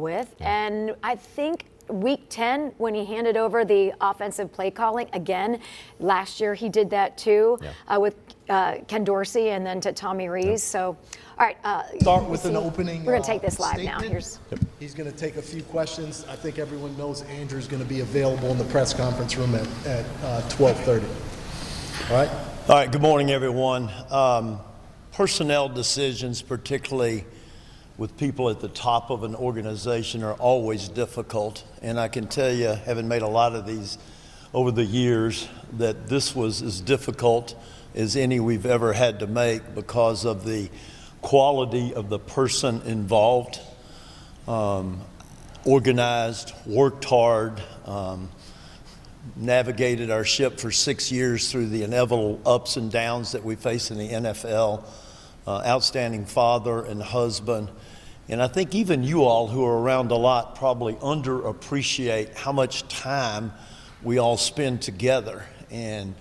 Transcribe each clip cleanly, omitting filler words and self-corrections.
with. And I think week 10, when he handed over the offensive play calling, again, last year he did that too, with Ken Dorsey and then to Tommy Rees. So, all right. Start with an opening We're going to take this live statement. now. He's going to take a few questions. I think everyone knows Andrew's going to be available in the press conference room at 12:30. All right? All right, good morning, everyone. Personnel decisions, particularly with people at the top of an organization, are always difficult. And I can tell you, having made a lot of these over the years, that this was as difficult as any we've ever had to make because of the quality of the person involved. Organized, worked hard, navigated our ship for 6 years through the inevitable ups and downs that we face in the NFL. Outstanding father and husband. And I think even you all who are around a lot probably underappreciate how much time we all spend together. And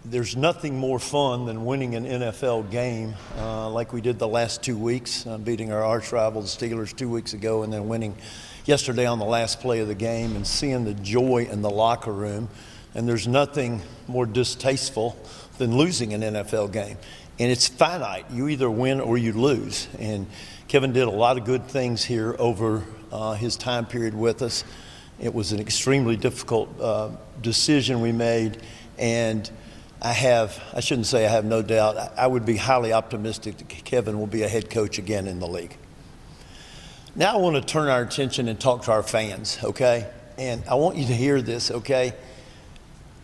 there's nothing more fun than winning an NFL game like we did the last 2 weeks, beating our arch rival, the Steelers, 2 weeks ago, and then winning yesterday on the last play of the game and seeing the joy in the locker room. And there's nothing more distasteful than losing an NFL game. And it's finite. You either win or you lose. And Kevin did a lot of good things here over his time period with us. It was an extremely difficult decision we made. And I shouldn't say I have no doubt, I would be highly optimistic that Kevin will be a head coach again in the league. Now I want to turn our attention and talk to our fans, okay? And I want you to hear this, okay?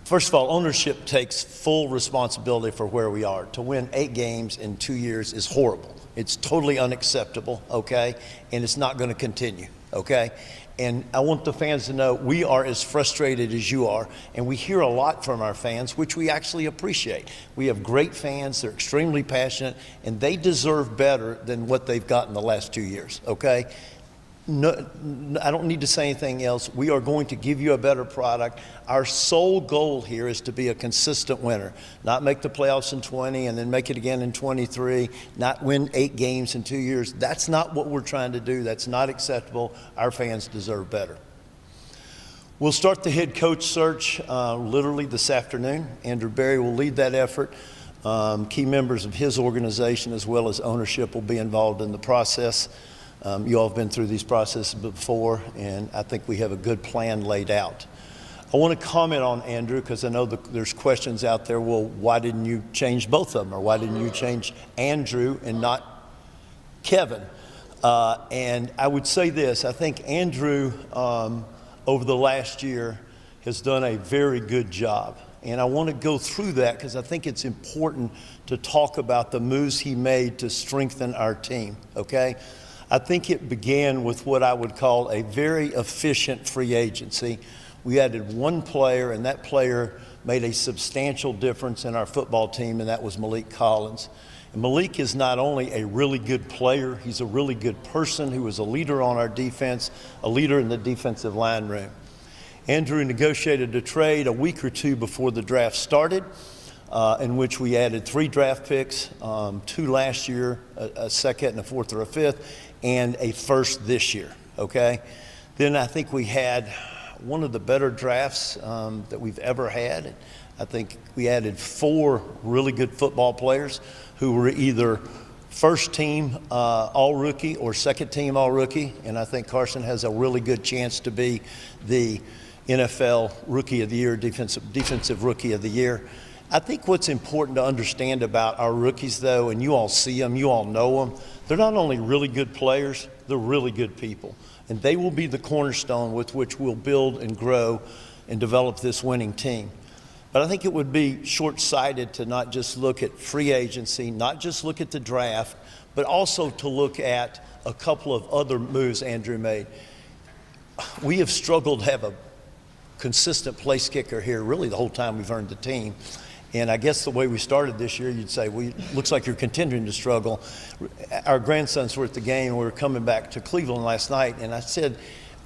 First of all, ownership takes full responsibility for where we are. To win 8 games in 2 years is horrible. It's totally unacceptable, okay? And it's not going to continue, okay? And I want the fans to know we are as frustrated as you are, and we hear a lot from our fans, which we actually appreciate. We have great fans, they're extremely passionate, and they deserve better than what they've gotten the last 2 years, okay? No, I don't need to say anything else. We are going to give you a better product. Our sole goal here is to be a consistent winner, not make the playoffs in 20 and then make it again in 23, not win 8 games in 2 years. That's not what we're trying to do. That's not acceptable. Our fans deserve better. We'll start the head coach search literally this afternoon. Andrew Berry will lead that effort. Key members of his organization as well as ownership will be involved in the process. You all have been through these processes before, and I think we have a good plan laid out. I want to comment on Andrew because I know there's questions out there, well, why didn't you change both of them? Or why didn't you change Andrew and not Kevin? And I would say this, I think Andrew, over the last year, has done a very good job. And I want to go through that because I think it's important to talk about the moves he made to strengthen our team, okay? I think it began with what I would call a very efficient free agency. We added one player, and that player made a substantial difference in our football team, and that was Malik Collins. And Malik is not only a really good player, he's a really good person who is a leader on our defense, a leader in the defensive line room. Andrew negotiated a trade a week or two before the draft started, in which we added 3 draft picks, 2 last year, a second and a fourth or a fifth, and a first this year, okay? Then I think we had one of the better drafts that we've ever had. I think we added 4 really good football players who were either first team all-rookie or second team all-rookie, and I think Carson has a really good chance to be the NFL Rookie of the Year, defensive Rookie of the Year. I think what's important to understand about our rookies, though, and you all see them, you all know them, they're not only really good players, they're really good people. And they will be the cornerstone with which we'll build and grow and develop this winning team. But I think it would be short-sighted to not just look at free agency, not just look at the draft, but also to look at a couple of other moves Andrew made. We have struggled to have a consistent place kicker here really the whole time we've earned the team. And I guess the way we started this year, you'd say, well, looks like you're continuing to struggle. Our grandsons were at the game. We were coming back to Cleveland last night, and I said,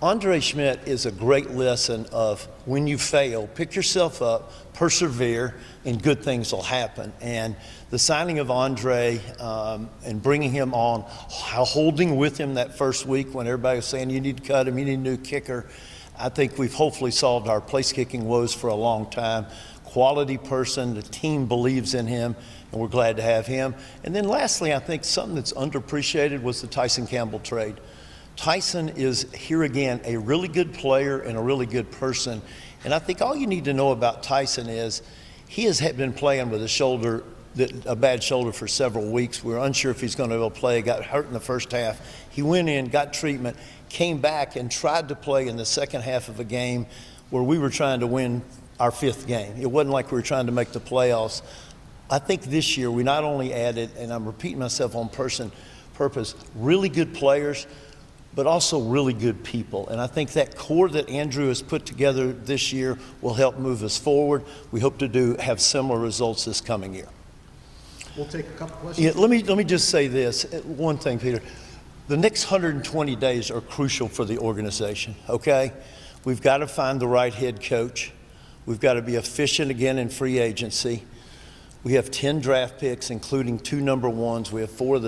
Andre Schmidt is a great lesson of when you fail, pick yourself up, persevere, and good things will happen. And the signing of Andre and bringing him on, holding with him that first week when everybody was saying you need to cut him, you need a new kicker, I think we've hopefully solved our place kicking woes for a long time. Quality person, the team believes in him, and we're glad to have him. And then lastly, I think something that's underappreciated was the Tyson Campbell trade. Tyson is, here again, a really good player and a really good person. And I think all you need to know about Tyson is he has been playing with a bad shoulder for several weeks. We were unsure if he's going to be able to play, got hurt in the first half. He went in, got treatment, came back and tried to play in the second half of a game where we were trying to win our 5th game. It wasn't like we were trying to make the playoffs. I think this year we not only added, and I'm repeating myself on purpose, really good players, but also really good people. And I think that core that Andrew has put together this year will help move us forward. We hope to have similar results this coming year. We'll take a couple questions. Yeah, let me just say this, one thing, Peter. The next 120 days are crucial for the organization, okay? We've got to find the right head coach. We've got to be efficient again in free agency. We have 10 draft picks, including 2 number ones. We have 4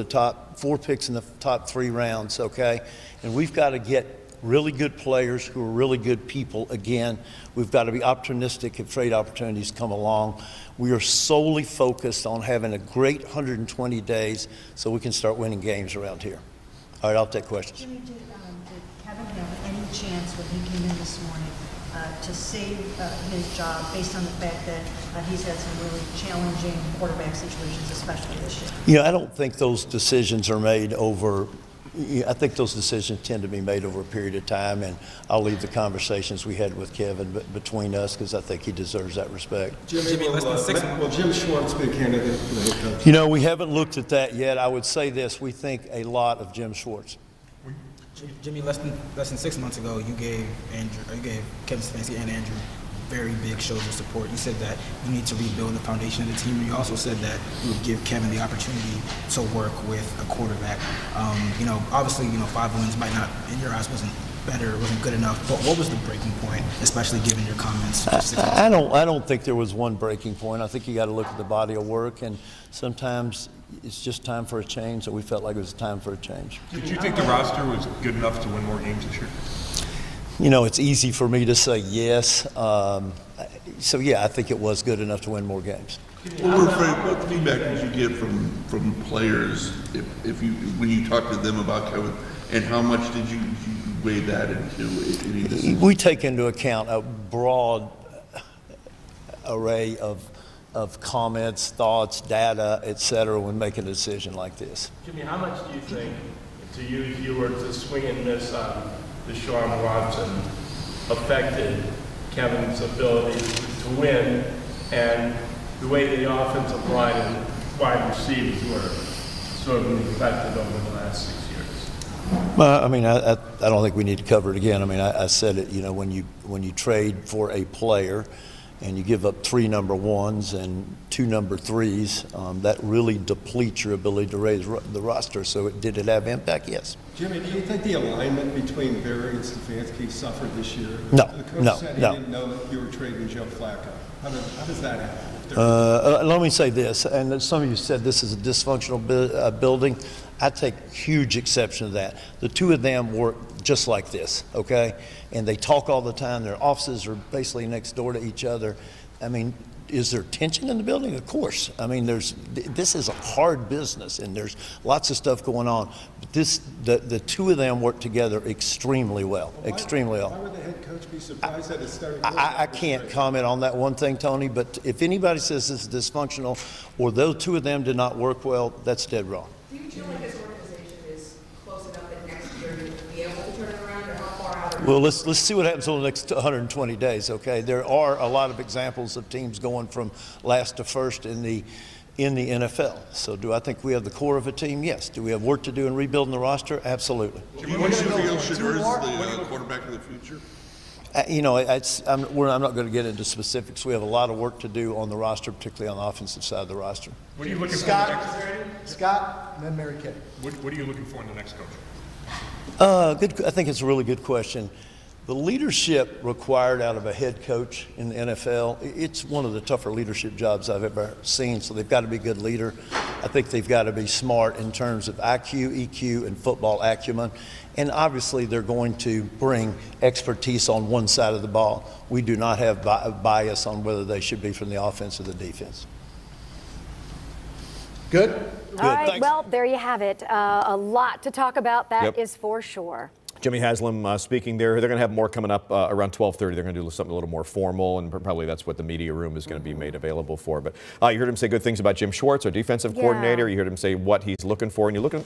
picks in the top 3 rounds, okay? And we've got to get really good players who are really good people again. We've got to be opportunistic if trade opportunities come along. We are solely focused on having a great 120 days so we can start winning games around here. All right, I'll take questions. Jimmy, did Kevin have any chance when he came in this morning to save his job based on the fact that he's had some really challenging quarterback situations, especially this year? You know, I don't think those decisions are made over. I think those decisions tend to be made over a period of time, and I'll leave the conversations we had with Kevin between us because I think he deserves that respect. Jimmy, will Jim Schwartz be a candidate for the head coach? You know, we haven't looked at that yet. I would say this: we think a lot of Jim Schwartz. Jimmy, less than 6 months ago, you gave Kevin Stefanski and Andrew very big shows of support. You said that you need to rebuild the foundation of the team. You also said that you would give Kevin the opportunity to work with a quarterback. Obviously, 5 wins might not, in your eyes, wasn't good enough. But what was the breaking point, especially given your comments? I don't think there was one breaking point. I think you got to look at the body of work, and sometimes it's just time for a change. So we felt like it was time for a change. Did you think the roster was good enough to win more games this year? You know, it's easy for me to say yes. So yeah, I think it was good enough to win more games. What feedback did you get from players when you talked to them about Kevin, and how much did you weigh that into any decision? We take into account a broad array of comments, thoughts, data, et cetera, when making a decision like this. Jimmy, how much do you think, if you were to swing and miss on Deshaun Watson, affected Kevin's ability to win, and the way the offensive line and wide receivers were sort of neglected over the last 6 years? Well, I mean, I don't think we need to cover it again. I mean, I said it, when you trade for a player and you give up 3 number ones and 2 number threes, that really depletes your ability to raise the roster. So did it have impact? Yes. Jimmy, do you think the alignment between Barry and Stefanski suffered this year? No, the coach said he didn't know that you were trading Joe Flacco. How does that happen? Let me say this, and some of you said this is a dysfunctional building. I take huge exception to that. The 2 of them work just like this, okay? And they talk all the time. Their offices are basically next door to each other. I mean, is there tension in the building? Of course. I mean, this is a hard business, and there's lots of stuff going on. But the 2 of them work together extremely well, extremely well. Why would the head coach be surprised that it's starting? I can't comment on that one thing, Tony, but if anybody says this is dysfunctional or those 2 of them did not work well, that's dead wrong. Do you feel like this organization is close enough that next year you'll be able to turn it around, or how far out? Well, let's see what happens over the next 120 days, okay? There are a lot of examples of teams going from last to first in the NFL. So do I think we have the core of a team? Yes. Do we have work to do in rebuilding the roster? Absolutely. What do you feel Shedeur is the quarterback of the future? I'm not going to get into specifics. We have a lot of work to do on the roster, particularly on the offensive side of the roster. What are you looking Scott, and then Mary Kay. What are you looking for in the next coach? Good. I think it's a really good question. The leadership required out of a head coach in the NFL, it's one of the tougher leadership jobs I've ever seen. So they've got to be a good leader. I think they've got to be smart in terms of IQ, EQ, and football acumen. And obviously they're going to bring expertise on one side of the ball. We do not have bias on whether they should be from the offense or the defense. Good? All right, thanks. well, there you have it. A lot to talk about, that is Yep. for sure. Jimmy Haslam speaking there. They're going to have more coming up around 12:30. They're going to do something a little more formal, and probably that's what the media room is going to be made available for. But you heard him say good things about Jim Schwartz, our defensive coordinator. You heard him say what he's looking for, and you're looking.